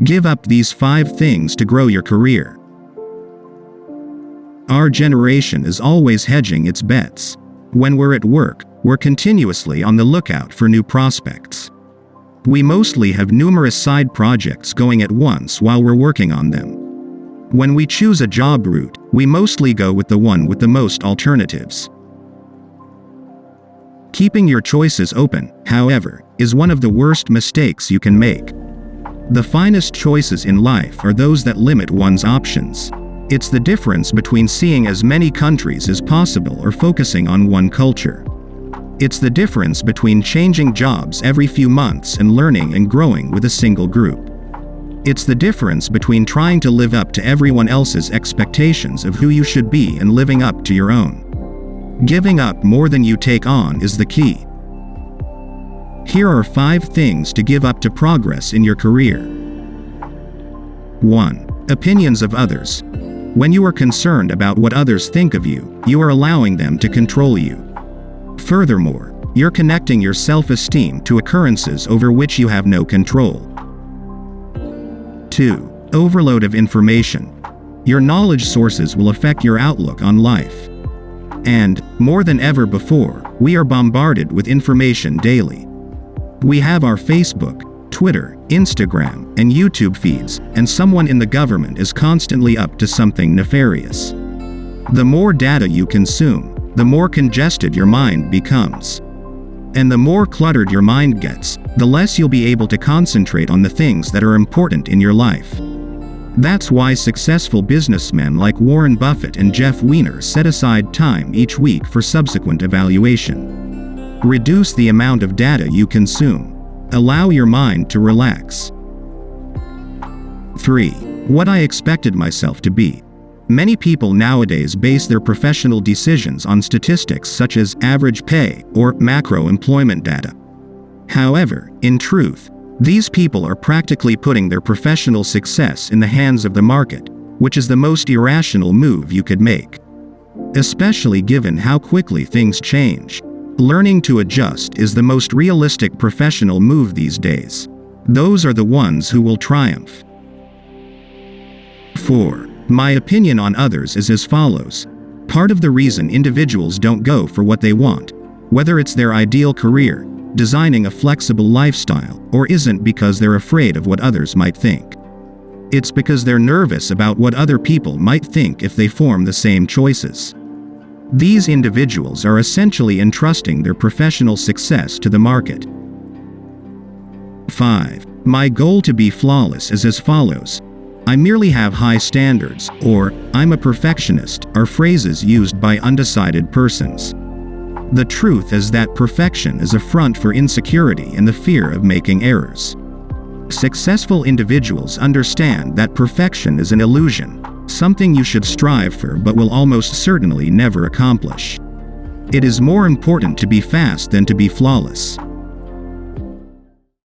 Give up these 5 things to grow your career. Our generation is always hedging its bets. When we're at work, we're continuously on the lookout for new prospects. We mostly have numerous side projects going at once while we're working on them. When we choose a job route, we mostly go with the one with the most alternatives. Keeping your choices open, however, is one of the worst mistakes you can make. The finest choices in life are those that limit one's options. It's the difference between seeing as many countries as possible or focusing on one culture. It's the difference between changing jobs every few months and learning and growing with a single group. It's the difference between trying to live up to everyone else's expectations of who you should be and living up to your own. Giving up more than you take on is the key. Here are 5 things to give up to progress in your career. 1. Opinions of others. When you are concerned about what others think of you, you are allowing them to control you. Furthermore, you're connecting your self-esteem to occurrences over which you have no control. 2. Overload of information. Your knowledge sources will affect your outlook on life. And, more than ever before, we are bombarded with information daily. We have our Facebook, Twitter, Instagram, and YouTube feeds, and someone in the government is constantly up to something nefarious. The more data you consume, the more congested your mind becomes. And the more cluttered your mind gets, the less you'll be able to concentrate on the things that are important in your life. That's why successful businessmen like Warren Buffett and Jeff Weiner set aside time each week for subsequent evaluation. Reduce the amount of data you consume. Allow your mind to relax. 3. What I expected myself to be. Many people nowadays base their professional decisions on statistics such as average pay or macro employment data. However, in truth, these people are practically putting their professional success in the hands of the market, which is the most irrational move you could make. Especially given how quickly things change. Learning to adjust is the most realistic professional move these days. Those are the ones who will triumph. 4. My opinion on others is as follows. Part of the reason individuals don't go for what they want, whether it's their ideal career, designing a flexible lifestyle, or isn't because they're afraid of what others might think. It's because they're nervous about what other people might think if they form the same choices. These individuals are essentially entrusting their professional success to the market. 5. My goal to be flawless is as follows. I merely have high standards, or I'm a perfectionist, are phrases used by undecided persons. The truth is that perfection is a front for insecurity and the fear of making errors. Successful individuals understand that perfection is an illusion, something you should strive for but will almost certainly never accomplish. It is more important to be fast than to be flawless.